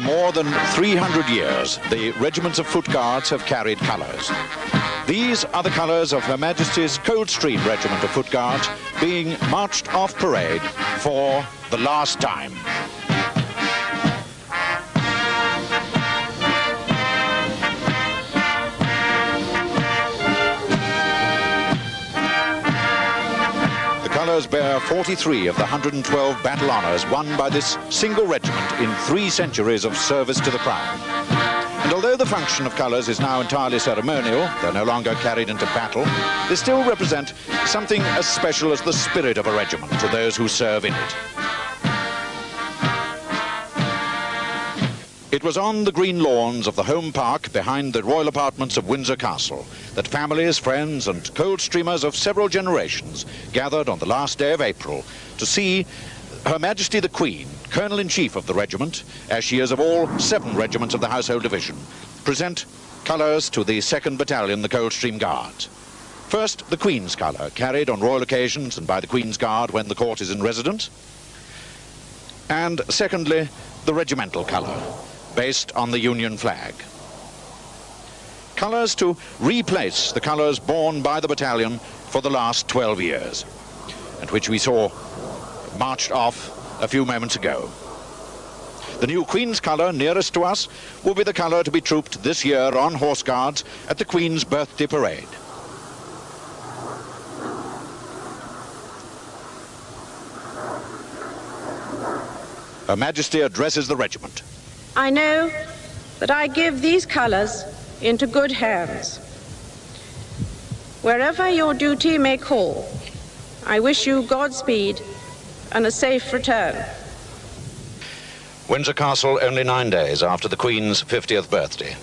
more than 300 years, the regiments of Foot Guards have carried colours. These are the colours of Her Majesty's Coldstream Regiment of Foot Guards being marched off parade for the last time. The colours bear 43 of the 112 battle honours won by this single regiment in 3 centuries of service to the Crown. And although the function of colours is now entirely ceremonial, they're no longer carried into battle, they still represent something as special as the spirit of a regiment to those who serve in it. It was on the green lawns of the home park behind the royal apartments of Windsor Castle that families, friends and Coldstreamers of several generations gathered on the last day of April to see Her Majesty the Queen, Colonel-in-Chief of the regiment, as she is of all 7 regiments of the Household Division, present colours to the 2nd Battalion, the Coldstream Guards. First, the Queen's colour, carried on royal occasions and by the Queen's Guard when the court is in residence. And secondly, the regimental colour, based on the Union flag. Colours to replace the colours borne by the battalion for the last 12 years, and which we saw marched off a few moments ago. The new Queen's colour nearest to us will be the colour to be trooped this year on Horse Guards at the Queen's birthday parade. Her Majesty addresses the regiment. I know that I give these colours into good hands. Wherever your duty may call, I wish you Godspeed and a safe return. Windsor Castle only 9 days after the Queen's 50th birthday.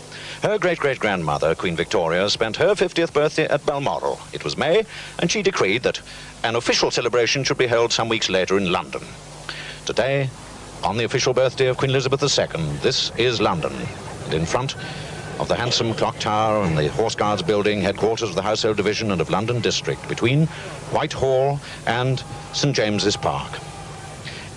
Her great-great-grandmother, Queen Victoria, spent her 50th birthday at Balmoral. It was May, and she decreed that an official celebration should be held some weeks later in London. Today, on the official birthday of Queen Elizabeth II, this is London, and in front of the handsome clock tower and the Horse Guards building, headquarters of the Household Division and of London District, between Whitehall and St James's Park.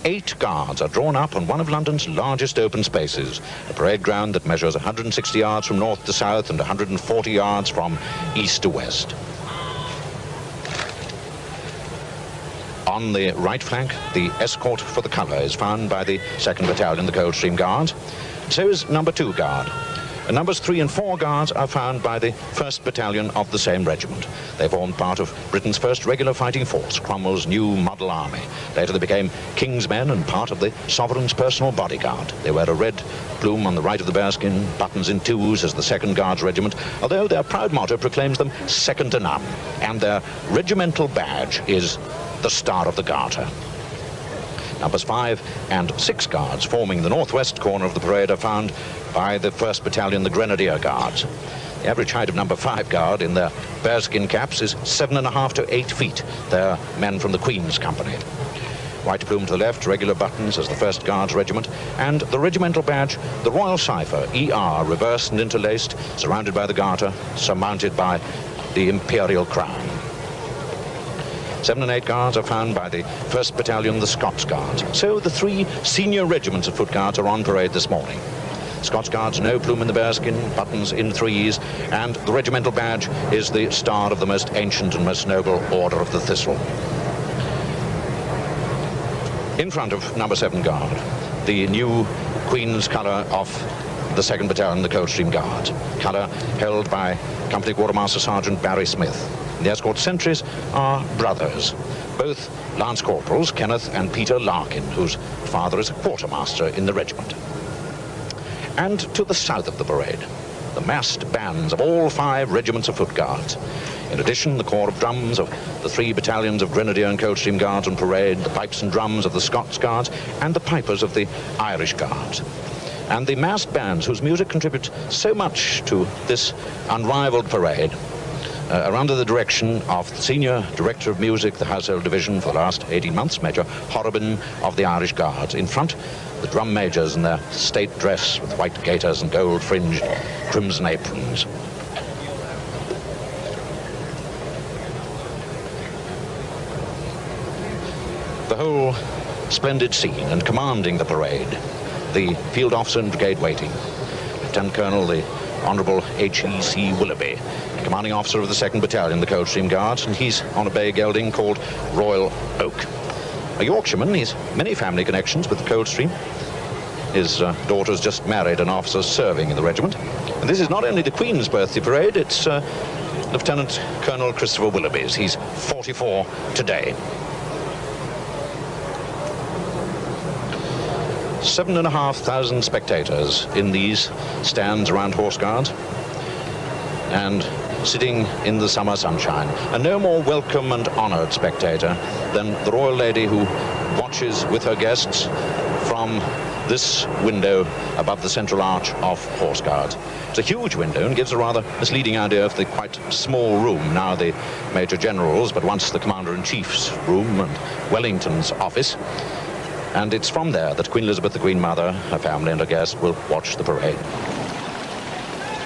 8 guards are drawn up on one of London's largest open spaces, a parade ground that measures 160 yards from north to south and 140 yards from east to west. On the right flank, the escort for the colour is found by the 2nd Battalion, the Coldstream Guards. So is number 2 guard. And numbers 3 and 4 guards are found by the 1st Battalion of the same regiment. They formed part of Britain's first regular fighting force, Cromwell's new model army. Later they became King's men and part of the Sovereign's personal bodyguard. They wear a red plume on the right of the bearskin, buttons in 2s as the 2nd Guards Regiment, although their proud motto proclaims them second to none. And their regimental badge is the Star of the Garter. Numbers 5 and 6 guards forming the northwest corner of the parade are found by the 1st Battalion, the Grenadier Guards. The average height of number 5 guard in their bearskin caps is 7.5 to 8 feet. They're men from the Queen's Company. White plume to the left, regular buttons as the 1st Guards Regiment, and the regimental badge, the Royal Cipher, ER, reversed and interlaced, surrounded by the garter, surmounted by the Imperial Crown. 7 and 8 guards are found by the 1st Battalion, the Scots Guards. So the 3 senior regiments of Foot Guards are on parade this morning. Scots Guards, no plume in the bearskin, buttons in 3s, and the regimental badge is the star of the most ancient and most noble Order of the Thistle. In front of number 7 guard, the new Queen's colour of the 2nd Battalion, the Coldstream Guards. Colour held by Company Quartermaster Sergeant Barry Smith. The escort sentries are brothers, both Lance Corporals, Kenneth and Peter Larkin, whose father is a quartermaster in the regiment. And to the south of the parade, the massed bands of all 5 regiments of Foot Guards. In addition, the corps of drums of the 3 battalions of Grenadier and Coldstream Guards on parade, the pipes and drums of the Scots Guards, and the pipers of the Irish Guards. And the massed bands whose music contributes so much to this unrivaled parade are under the direction of the Senior Director of Music, the Household Division for the last 18 months, Major Horrobin of the Irish Guards. In front, the drum majors in their state dress with white gaiters and gold-fringed crimson aprons. The whole splendid scene and commanding the parade the field officer in brigade waiting, Lieutenant Colonel the Honourable H.E.C. Willoughby, commanding officer of the 2nd Battalion, the Coldstream Guards, and he's on a bay gelding called Royal Oak. A Yorkshireman, he's many family connections with the Coldstream. His daughter's just married an officer serving in the regiment. And this is not only the Queen's birthday parade, it's Lieutenant Colonel Christopher Willoughby's. He's 44 today. 7,500 spectators in these stands around Horse Guards and sitting in the summer sunshine. And no more welcome and honoured spectator than the royal lady who watches with her guests from this window above the central arch of Horse Guards. It's a huge window and gives a rather misleading idea of the quite small room, now the Major General's, but once the Commander-in-Chief's room and Wellington's office. And it's from there that Queen Elizabeth, the Queen Mother, her family and her guests will watch the parade.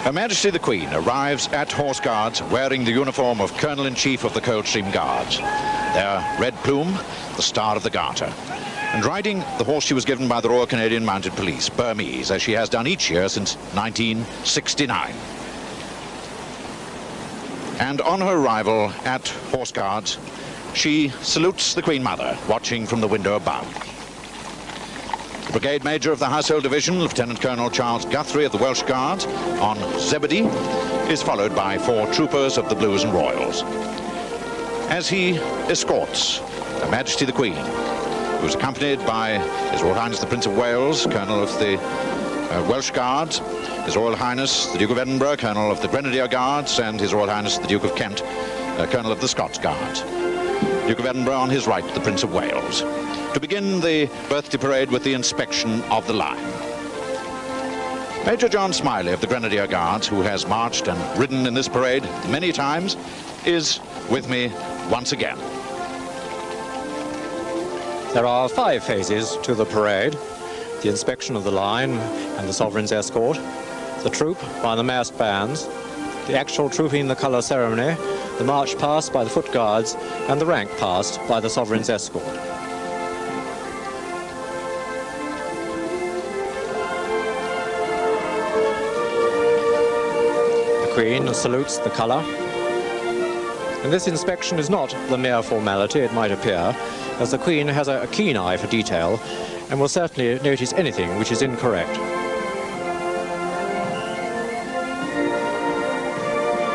Her Majesty the Queen arrives at Horse Guards wearing the uniform of Colonel-in-Chief of the Coldstream Guards. Their red plume, the Star of the Garter. And riding the horse she was given by the Royal Canadian Mounted Police, Burmese, as she has done each year since 1969. And on her arrival at Horse Guards, she salutes the Queen Mother, watching from the window above. The Brigade Major of the Household Division, Lieutenant Colonel Charles Guthrie of the Welsh Guards, on Zebedee, is followed by 4 troopers of the Blues and Royals. As he escorts Her Majesty the Queen, who is accompanied by His Royal Highness the Prince of Wales, Colonel of the Welsh Guards, His Royal Highness the Duke of Edinburgh, Colonel of the Grenadier Guards, and His Royal Highness the Duke of Kent, Colonel of the Scots Guards. Duke of Edinburgh on his right, the Prince of Wales. To begin the birthday parade with the inspection of the line. Major John Smiley of the Grenadier Guards, who has marched and ridden in this parade many times, is with me once again. There are 5 phases to the parade: the inspection of the line and the Sovereign's escort, the troop by the massed bands, the actual trooping the colour ceremony, the march past by the foot guards, and the rank past by the Sovereign's escort. The Queen salutes the colour. And this inspection is not the mere formality it might appear, as the Queen has a keen eye for detail and will certainly notice anything which is incorrect.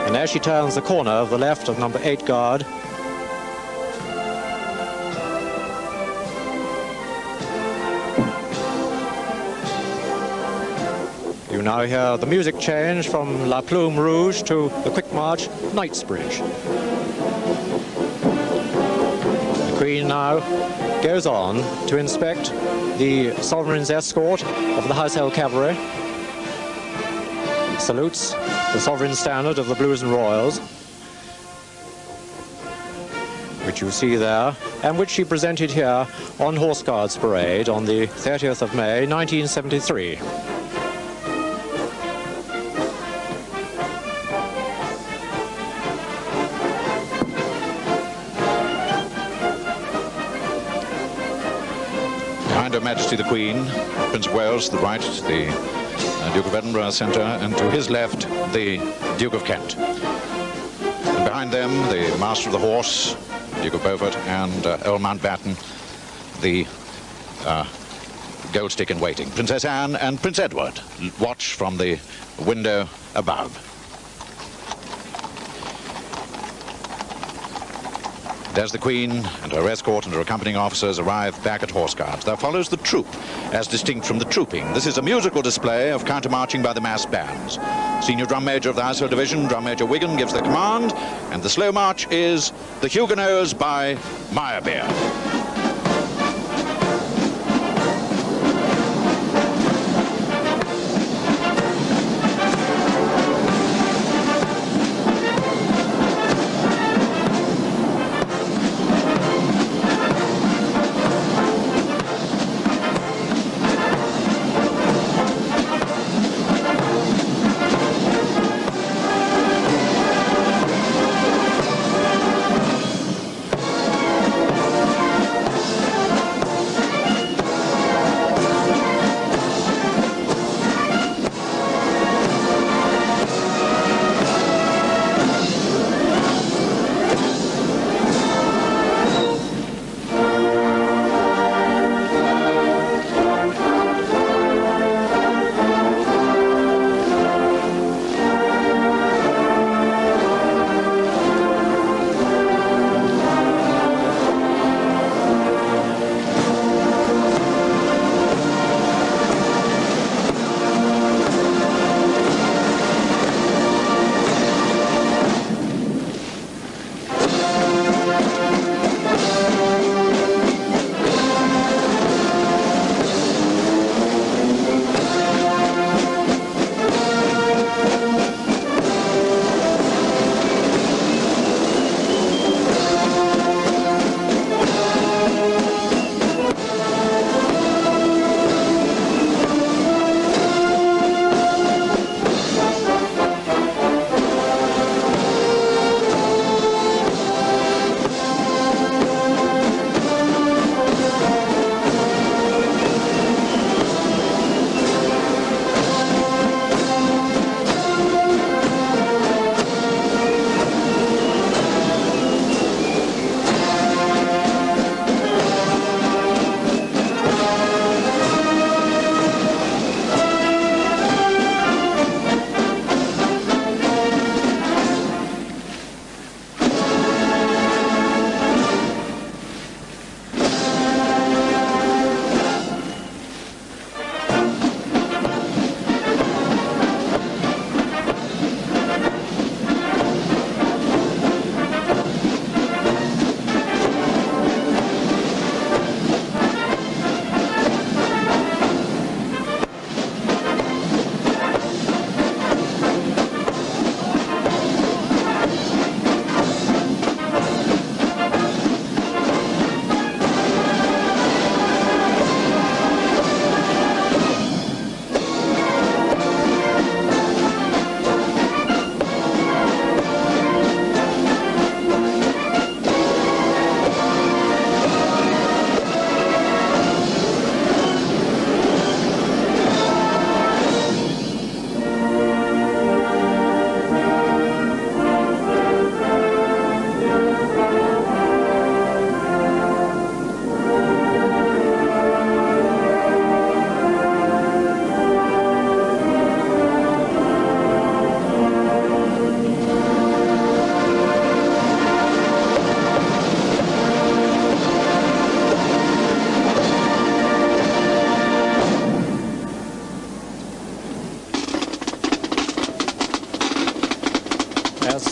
And as she turns the corner of the left of number 8 guard, you now hear the music change from La Plume Rouge to the quick march Knightsbridge. The Queen now goes on to inspect the Sovereign's escort of the Household Cavalry, salutes the Sovereign Standard of the Blues and Royals, which you see there, and which she presented here on Horse Guards Parade on the 30th of May, 1973. Behind Her Majesty the Queen, Prince of Wales to the right, the Duke of Edinburgh centre, and to his left, the Duke of Kent. And behind them, the Master of the Horse, Duke of Beaufort, and Earl Mountbatten, the gold stick in waiting. Princess Anne and Prince Edward watch from the window above. And as the Queen and her escort and her accompanying officers arrive back at Horse Guards, there follows the troop, as distinct from the trooping. This is a musical display of counter-marching by the massed bands. Senior Drum Major of the Household Division, Drum Major Wigan, gives the command, and the slow march is The Huguenots by Meyerbeer.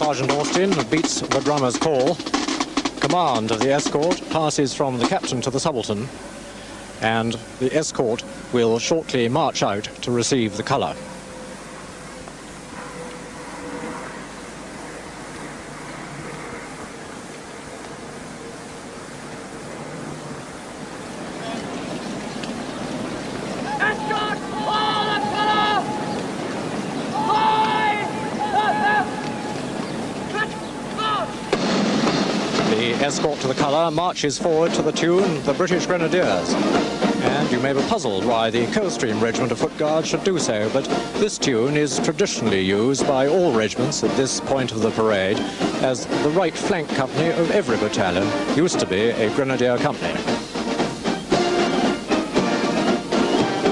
Sergeant Austin beats the drummer's call. Command of the escort passes from the captain to the subaltern, and the escort will shortly march out to receive the colour. Escort to the colour marches forward to the tune The British Grenadiers. And you may be puzzled why the Coldstream Regiment of Foot Guards should do so, but this tune is traditionally used by all regiments at this point of the parade, as the right flank company of every battalion used to be a grenadier company.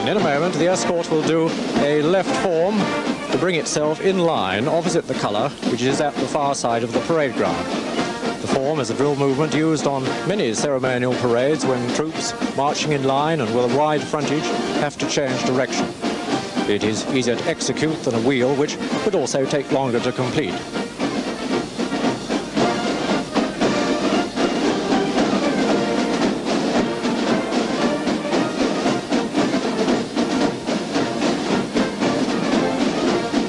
And in a moment, the escort will do a left form to bring itself in line opposite the colour, which is at the far side of the parade ground. The form is a drill movement used on many ceremonial parades when troops marching in line and with a wide frontage have to change direction. It is easier to execute than a wheel, which would also take longer to complete.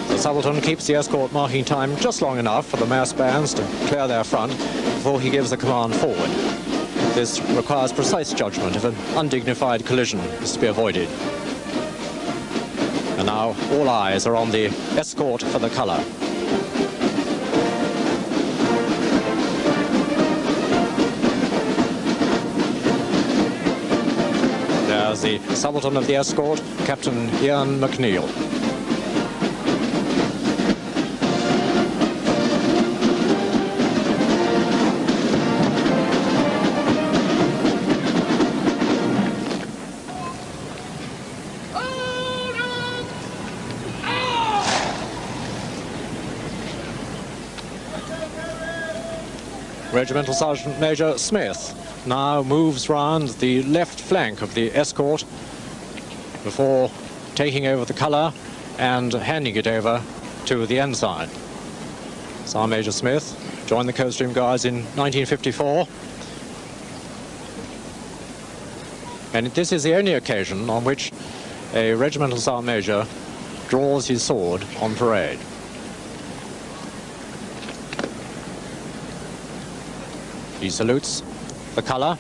The subaltern keeps the escort marking time just long enough for the mass bands to clear their front before he gives the command forward. This requires precise judgment if an undignified collision is to be avoided. And now all eyes are on the escort for the colour. There's the subaltern of the escort, Captain Ian McNeill. Regimental Sergeant Major Smith now moves round the left flank of the escort before taking over the colour and handing it over to the ensign. Sergeant Major Smith joined the Coldstream Guards in 1954, and this is the only occasion on which a regimental sergeant major draws his sword on parade. He salutes the colour,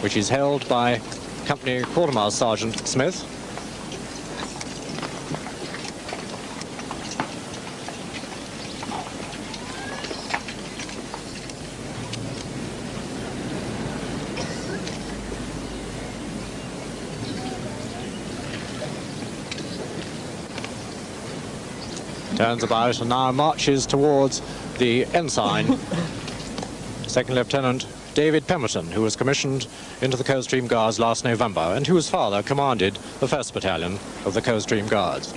which is held by Company Quartermaster Sergeant Smith. Turns about and now marches towards the ensign, Second Lieutenant David Pemberton, who was commissioned into the Coldstream Guards last November and whose father commanded the 1st Battalion of the Coldstream Guards.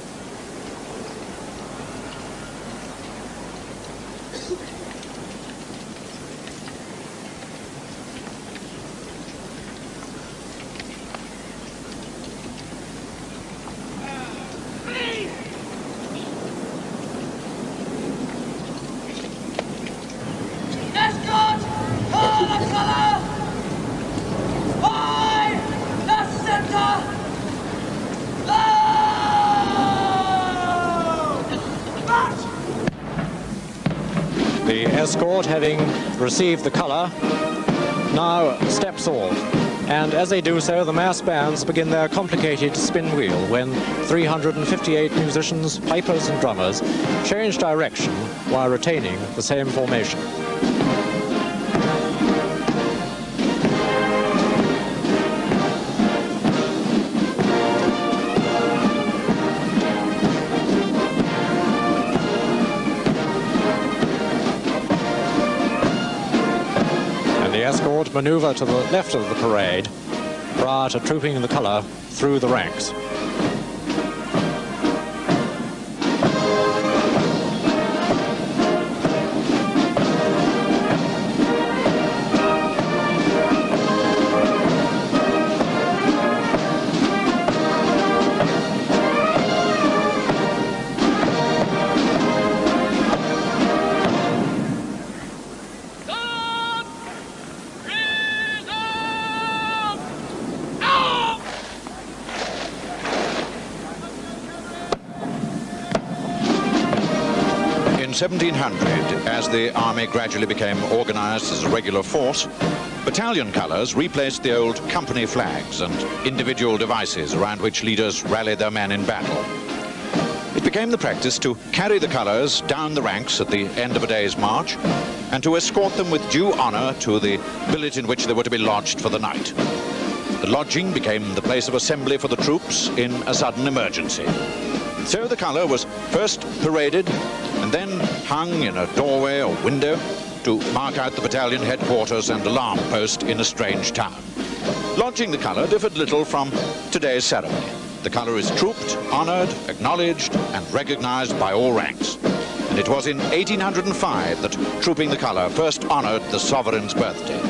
The escort, having received the colour, now steps off, and as they do so, the mass bands begin their complicated spin wheel when 358 musicians, pipers and drummers change direction while retaining the same formation. The escort manoeuvre to the left of the parade prior to trooping the colour through the ranks. 1700, as the army gradually became organized as a regular force, battalion colors replaced the old company flags and individual devices around which leaders rallied their men in battle. It became the practice to carry the colors down the ranks at the end of a day's march and to escort them with due honor to the billet in which they were to be lodged for the night. The lodging became the place of assembly for the troops in a sudden emergency. So the color was first paraded and then hung in a doorway or window to mark out the battalion headquarters and alarm post in a strange town. Lodging the color differed little from today's ceremony. The color is trooped, honored, acknowledged, and recognized by all ranks. And it was in 1805 that trooping the color first honored the sovereign's birthday.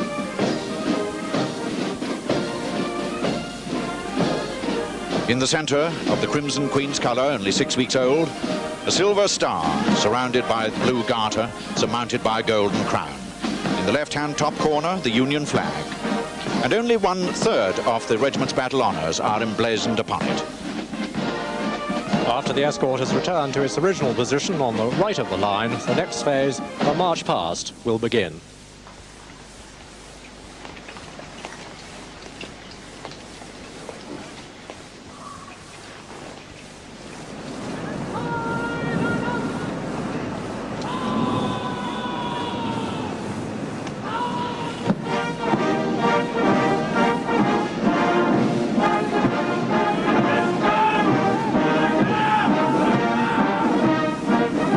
In the center of the Crimson Queen's color, only 6 weeks old, a silver star surrounded by the blue garter, surmounted by a golden crown. In the left-hand top corner, the Union flag. And only 1/3 of the regiment's battle honors are emblazoned upon it. After the escort has returned to its original position on the right of the line, the next phase, the march past, will begin.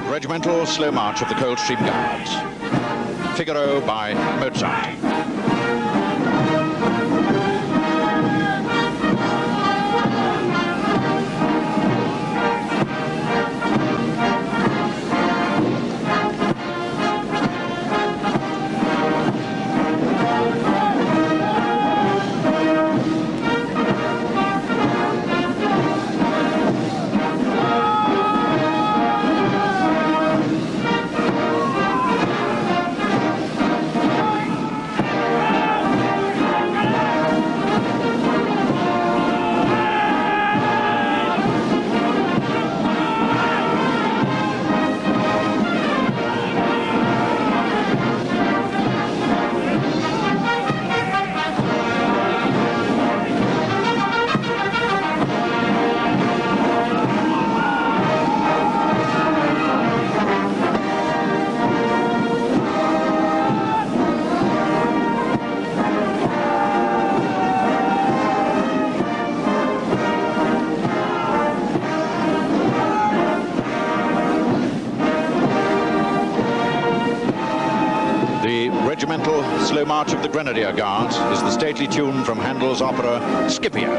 Regimental slow march of the Coldstream Guards. Figaro by Mozart. Regimental slow march of the Grenadier Guards is the stately tune from Handel's opera Scipio.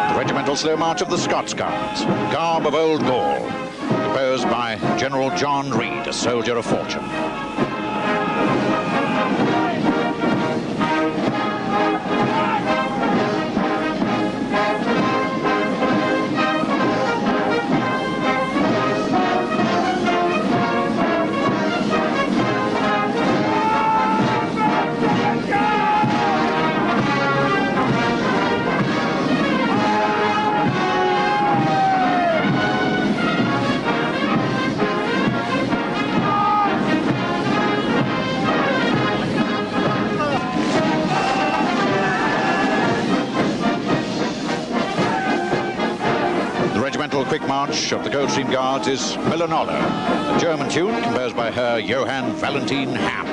The regimental slow march of the Scots Guards, garb of old Gaul, composed by General John Reed, a soldier of fortune. Quick march of the Coldstream Guards is Milanola, a German tune composed by Herr Johann Valentin Hamm.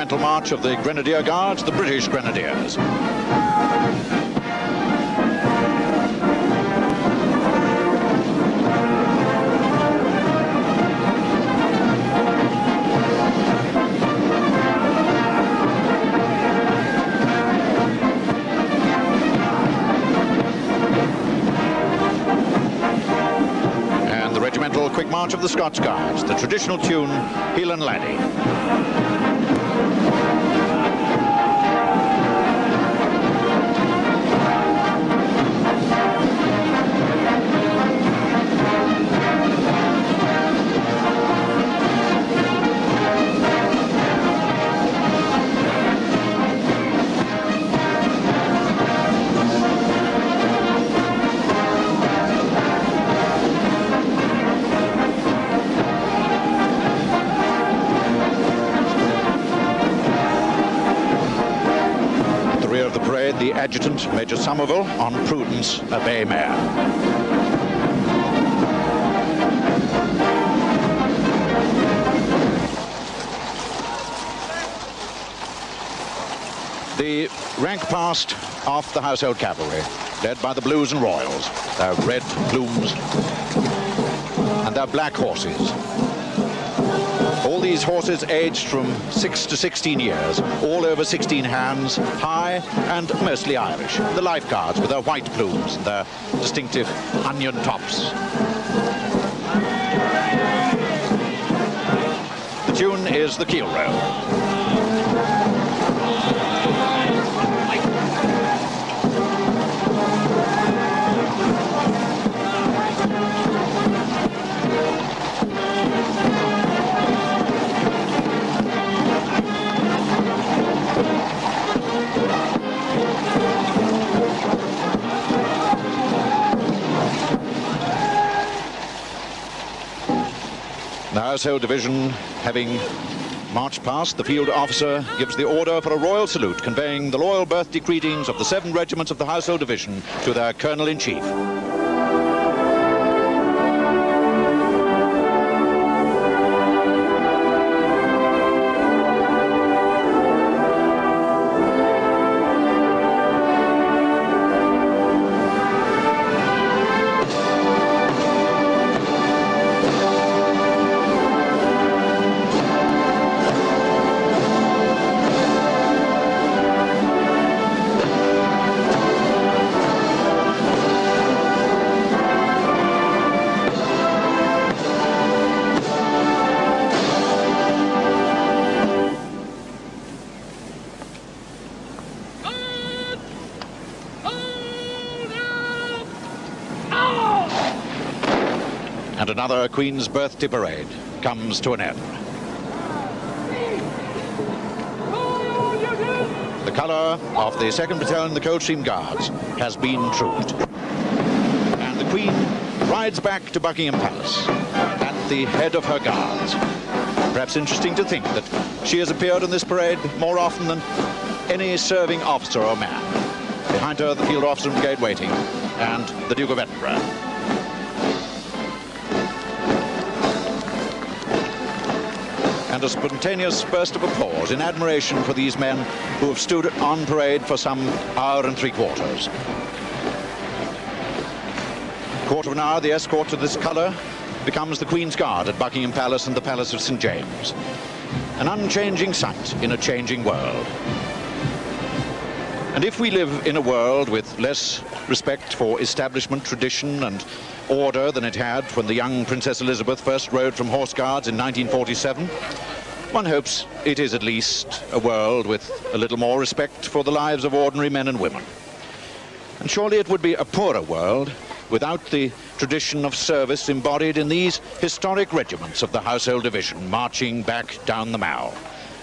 regimental march of the Grenadier Guards, the British Grenadiers. Quick march of the Scots Guards, the traditional tune, Heel and Laddie. The adjutant, Major Somerville, on Prudence, a bay mare. The rank past of the Household Cavalry, led by the Blues and Royals, their red plumes and their black horses. All these horses aged from 6 to 16 years, all over 16 hands, high and mostly Irish. The Life Guards with their white plumes and their distinctive onion tops. The tune is the Keel Row. The Household Division, having marched past, the field officer gives the order for a royal salute, conveying the loyal birthday greetings of the 7 regiments of the Household Division to their Colonel-in-Chief. And another Queen's Birthday Parade comes to an end. The colour of the 2nd Battalion, the Coldstream Guards, has been trooped. And the Queen rides back to Buckingham Palace at the head of her guards. Perhaps interesting to think that she has appeared in this parade more often than any serving officer or man. Behind her, the field officer and brigade waiting, and the Duke of Edinburgh. And a spontaneous burst of applause in admiration for these men who have stood on parade for some hour and 3/4. Quarter of an hour, the escort to this colour becomes the Queen's Guard at Buckingham Palace and the Palace of St. James. An unchanging sight in a changing world. And if we live in a world with less respect for establishment, tradition and order than it had when the young Princess Elizabeth first rode from Horse Guards in 1947, one hopes it is at least a world with a little more respect for the lives of ordinary men and women. And surely it would be a poorer world without the tradition of service embodied in these historic regiments of the Household Division marching back down the Mall,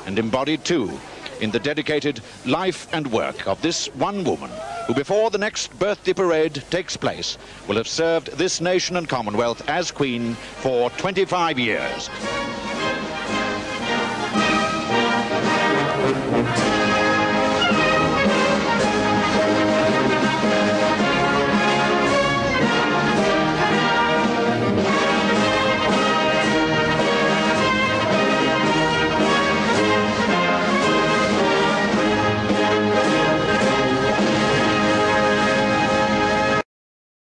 and embodied too in the dedicated life and work of this one woman who, before the next birthday parade takes place, will have served this nation and Commonwealth as Queen for 25 years.